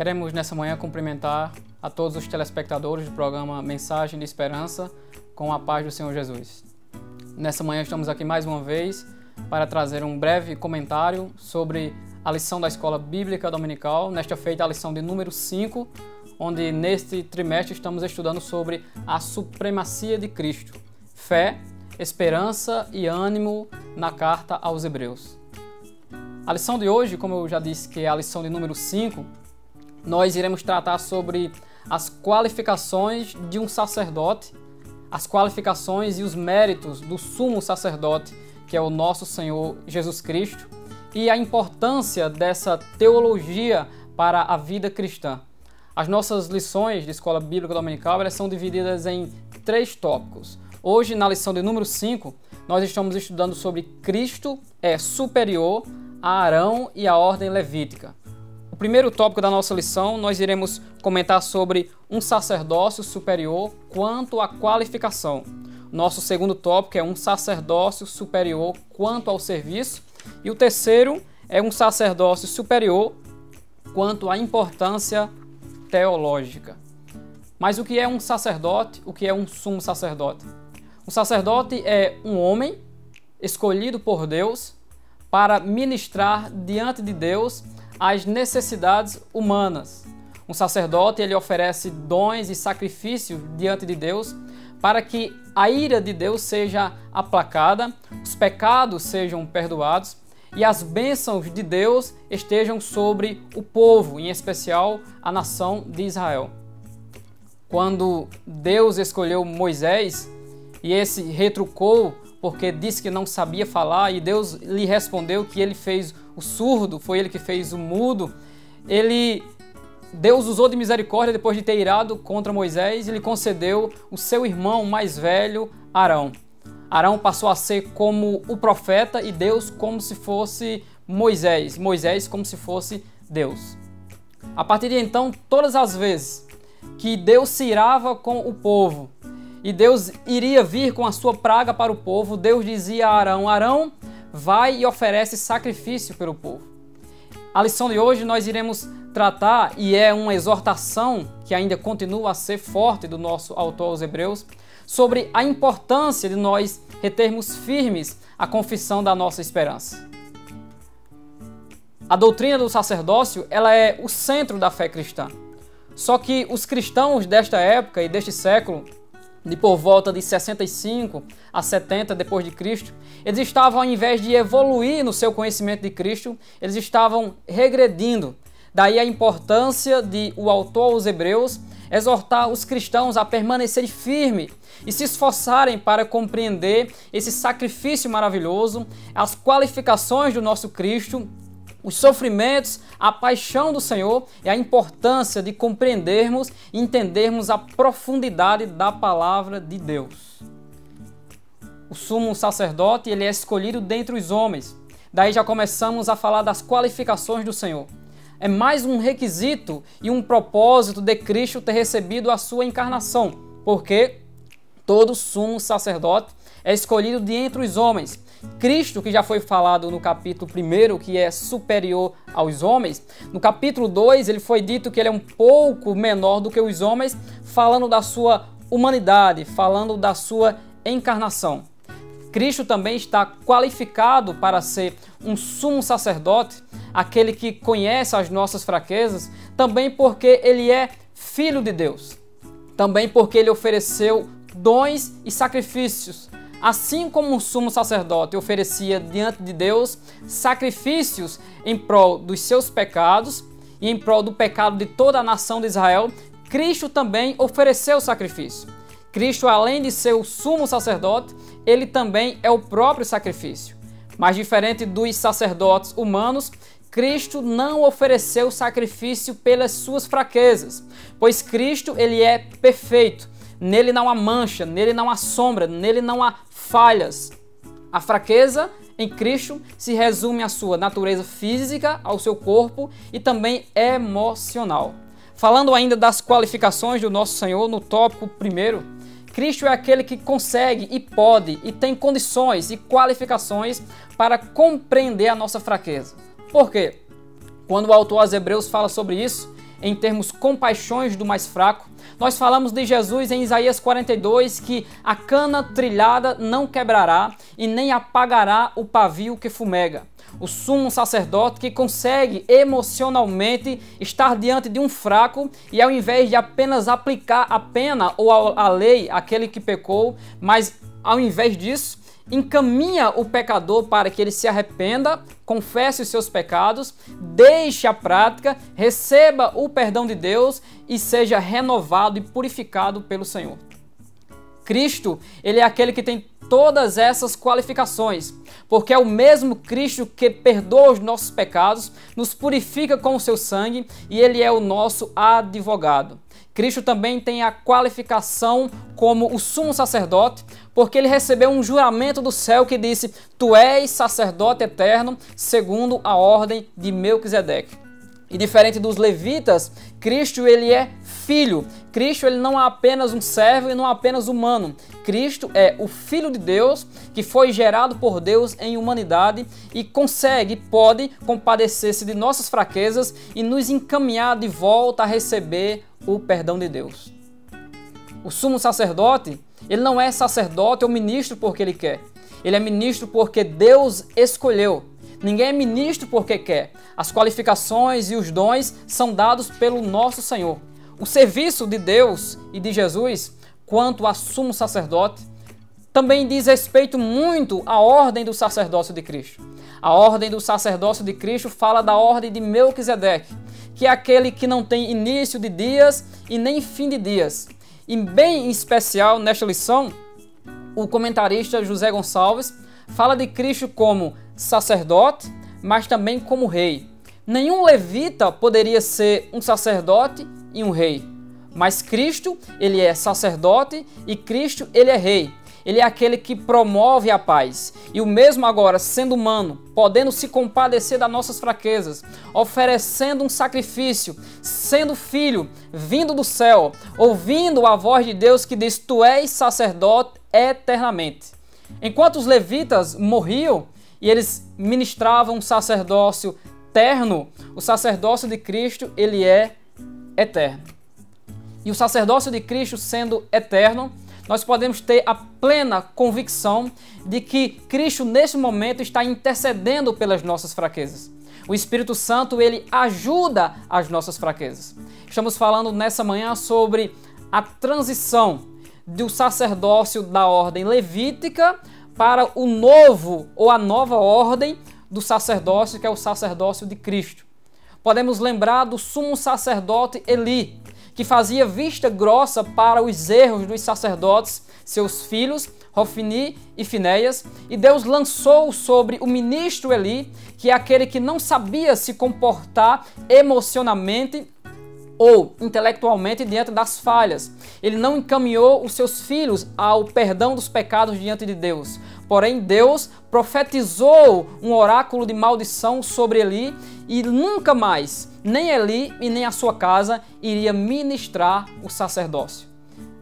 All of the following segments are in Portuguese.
Queremos nessa manhã cumprimentar a todos os telespectadores do programa Mensagem de Esperança com a paz do Senhor Jesus. Nessa manhã estamos aqui mais uma vez para trazer um breve comentário sobre a lição da Escola Bíblica Dominical, nesta feita a lição de número 5, onde neste trimestre estamos estudando sobre a supremacia de Cristo, fé, esperança e ânimo na carta aos Hebreus. A lição de hoje, como eu já disse que é a lição de número 5, nós iremos tratar sobre as qualificações de um sacerdote, as qualificações e os méritos do sumo sacerdote, que é o nosso Senhor Jesus Cristo, e a importância dessa teologia para a vida cristã. As nossas lições de Escola Bíblica Dominical elas são divididas em 3 tópicos. Hoje, na lição de número 5, nós estamos estudando sobre Cristo é superior a Arão e a ordem levítica. O primeiro tópico da nossa lição, nós iremos comentar sobre um sacerdócio superior quanto à qualificação. Nosso segundo tópico é um sacerdócio superior quanto ao serviço. E o terceiro é um sacerdócio superior quanto à importância teológica. Mas o que é um sacerdote? O que é um sumo sacerdote? Um sacerdote é um homem escolhido por Deus para ministrar diante de Deus as necessidades humanas. Um sacerdote ele oferece dons e sacrifícios diante de Deus para que a ira de Deus seja aplacada, os pecados sejam perdoados e as bênçãos de Deus estejam sobre o povo, em especial a nação de Israel. Quando Deus escolheu Moisés e esse retrucou porque disse que não sabia falar e Deus lhe respondeu que ele fez o surdo, foi ele que fez o mudo, Deus usou de misericórdia depois de ter irado contra Moisés e lhe concedeu o seu irmão mais velho, Arão. Arão passou a ser como o profeta e Deus como se fosse Moisés. Moisés como se fosse Deus. A partir de então, todas as vezes que Deus se irava com o povo e Deus iria vir com a sua praga para o povo, Deus dizia a Arão: Arão, vai e oferece sacrifício pelo povo. A lição de hoje nós iremos tratar, e é uma exortação que ainda continua a ser forte do nosso autor aos Hebreus, sobre a importância de nós retermos firmes a confissão da nossa esperança. A doutrina do sacerdócio ela é o centro da fé cristã. Só que os cristãos desta época e deste século, de por volta de 65 a 70 depois de Cristo, eles estavam, ao invés de evoluir no seu conhecimento de Cristo, eles estavam regredindo. Daí a importância de o autor aos Hebreus exortar os cristãos a permanecerem firmes e se esforçarem para compreender esse sacrifício maravilhoso, as qualificações do nosso Cristo, os sofrimentos, a paixão do Senhor e a importância de compreendermos e entendermos a profundidade da palavra de Deus. O sumo sacerdote ele é escolhido dentre os homens. Daí já começamos a falar das qualificações do Senhor. É mais um requisito e um propósito de Cristo ter recebido a sua encarnação, porque todo sumo sacerdote é escolhido de entre os homens. Cristo, que já foi falado no capítulo 1, que é superior aos homens, no capítulo 2 ele foi dito que ele é um pouco menor do que os homens, falando da sua humanidade, falando da sua encarnação. Cristo também está qualificado para ser um sumo sacerdote, aquele que conhece as nossas fraquezas, também porque ele é filho de Deus, também porque ele ofereceu dons e sacrifícios. Assim como o sumo sacerdote oferecia diante de Deus sacrifícios em prol dos seus pecados e em prol do pecado de toda a nação de Israel, Cristo também ofereceu sacrifício. Cristo, além de ser o sumo sacerdote, ele também é o próprio sacrifício. Mas diferente dos sacerdotes humanos, Cristo não ofereceu sacrifício pelas suas fraquezas, pois Cristo ele é perfeito. Nele não há mancha, nele não há sombra, nele não há falhas. A fraqueza em Cristo se resume à sua natureza física, ao seu corpo e também emocional. Falando ainda das qualificações do nosso Senhor, no tópico 1, Cristo é aquele que consegue e pode e tem condições e qualificações para compreender a nossa fraqueza. Por quê? Quando o autor aos Hebreus fala sobre isso, em termos compaixões do mais fraco. Nós falamos de Jesus em Isaías 42, que a cana trilhada não quebrará e nem apagará o pavio que fumega. O sumo sacerdote que consegue emocionalmente estar diante de um fraco e, ao invés de apenas aplicar a pena ou a lei àquele que pecou, mas ao invés disso, encaminha o pecador para que ele se arrependa, confesse os seus pecados, deixe a prática, receba o perdão de Deus e seja renovado e purificado pelo Senhor. Cristo, ele é aquele que tem todas essas qualificações, porque é o mesmo Cristo que perdoa os nossos pecados, nos purifica com o seu sangue e ele é o nosso advogado. Cristo também tem a qualificação como o sumo sacerdote, porque ele recebeu um juramento do céu que disse: Tu és sacerdote eterno, segundo a ordem de Melquisedeque. E diferente dos levitas, Cristo ele é filho. Cristo ele não é apenas um servo e não é apenas humano. Cristo é o Filho de Deus que foi gerado por Deus em humanidade e pode compadecer-se de nossas fraquezas e nos encaminhar de volta a receber o perdão de Deus. O sumo sacerdote, ele não é sacerdote ou ministro porque ele quer. Ele é ministro porque Deus escolheu. Ninguém é ministro porque quer. As qualificações e os dons são dados pelo nosso Senhor. O serviço de Deus e de Jesus, quanto a sumo sacerdote, também diz respeito muito à ordem do sacerdócio de Cristo. A ordem do sacerdócio de Cristo fala da ordem de Melquisedeque, que é aquele que não tem início de dias e nem fim de dias. E bem em especial, nesta lição, o comentarista José Gonçalves fala de Cristo como sacerdote, mas também como rei. Nenhum levita poderia ser um sacerdote e um rei, mas Cristo, ele é sacerdote e Cristo, ele é rei. Ele é aquele que promove a paz. E o mesmo agora, sendo humano, podendo se compadecer das nossas fraquezas, oferecendo um sacrifício, sendo filho, vindo do céu, ouvindo a voz de Deus que diz: Tu és sacerdote eternamente. Enquanto os levitas morriam e eles ministravam um sacerdócio terno, o sacerdócio de Cristo, ele é eterno. E o sacerdócio de Cristo sendo eterno, nós podemos ter a plena convicção de que Cristo, nesse momento, está intercedendo pelas nossas fraquezas. O Espírito Santo, ele ajuda as nossas fraquezas. Estamos falando nessa manhã sobre a transição do sacerdócio da ordem levítica para o novo ou a nova ordem do sacerdócio, que é o sacerdócio de Cristo. Podemos lembrar do sumo sacerdote Eli, que fazia vista grossa para os erros dos sacerdotes, seus filhos, Hofni e Finéias, e Deus lançou sobre o ministro Eli, que é aquele que não sabia se comportar emocionalmente ou intelectualmente diante das falhas. Ele não encaminhou os seus filhos ao perdão dos pecados diante de Deus. Porém, Deus profetizou um oráculo de maldição sobre Eli e nunca mais, nem Eli e nem a sua casa, iria ministrar o sacerdócio.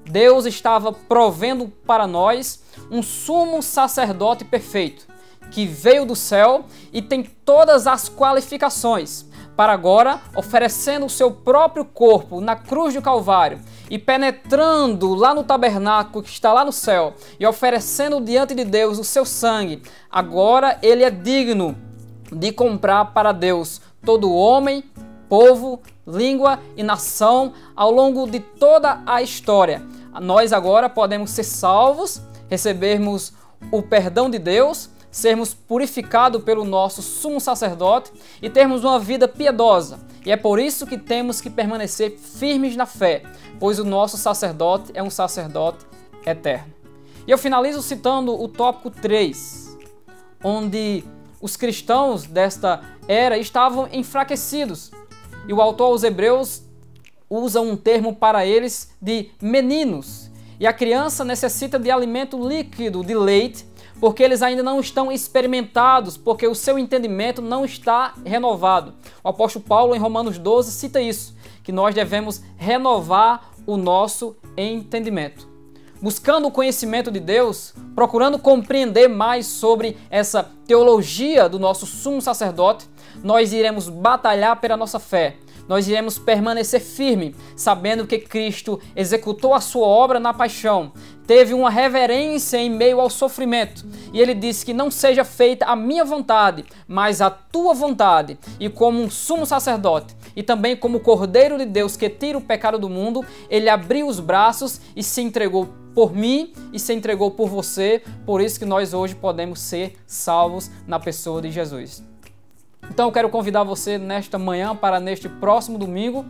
Deus estava provendo para nós um sumo sacerdote perfeito, que veio do céu e tem todas as qualificações para agora, oferecendo o seu próprio corpo na cruz do Calvário e penetrando lá no tabernáculo que está lá no céu e oferecendo diante de Deus o seu sangue, agora ele é digno de comprar para Deus todo homem, povo, língua e nação ao longo de toda a história. Nós agora podemos ser salvos, recebermos o perdão de Deus, sermos purificados pelo nosso sumo sacerdote e termos uma vida piedosa. E é por isso que temos que permanecer firmes na fé, pois o nosso sacerdote é um sacerdote eterno. E eu finalizo citando o tópico 3, onde os cristãos desta era estavam enfraquecidos. E o autor aos Hebreus usa um termo para eles de meninos. E a criança necessita de alimento líquido, de leite, porque eles ainda não estão experimentados, porque o seu entendimento não está renovado. O apóstolo Paulo, em Romanos 12, cita isso, que nós devemos renovar o nosso entendimento. Buscando o conhecimento de Deus, procurando compreender mais sobre essa teologia do nosso sumo sacerdote, nós iremos batalhar pela nossa fé. Nós iremos permanecer firme, sabendo que Cristo executou a sua obra na paixão, teve uma reverência em meio ao sofrimento, e ele disse que não seja feita a minha vontade, mas a tua vontade. E como um sumo sacerdote, e também como Cordeiro de Deus que tira o pecado do mundo, ele abriu os braços e se entregou por mim e se entregou por você. Por isso que nós hoje podemos ser salvos na pessoa de Jesus. Então eu quero convidar você nesta manhã para neste próximo domingo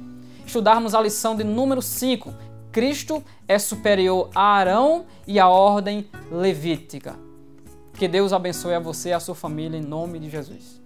estudarmos a lição de número 5. Cristo é superior a Arão e a ordem levítica. Que Deus abençoe a você e a sua família em nome de Jesus.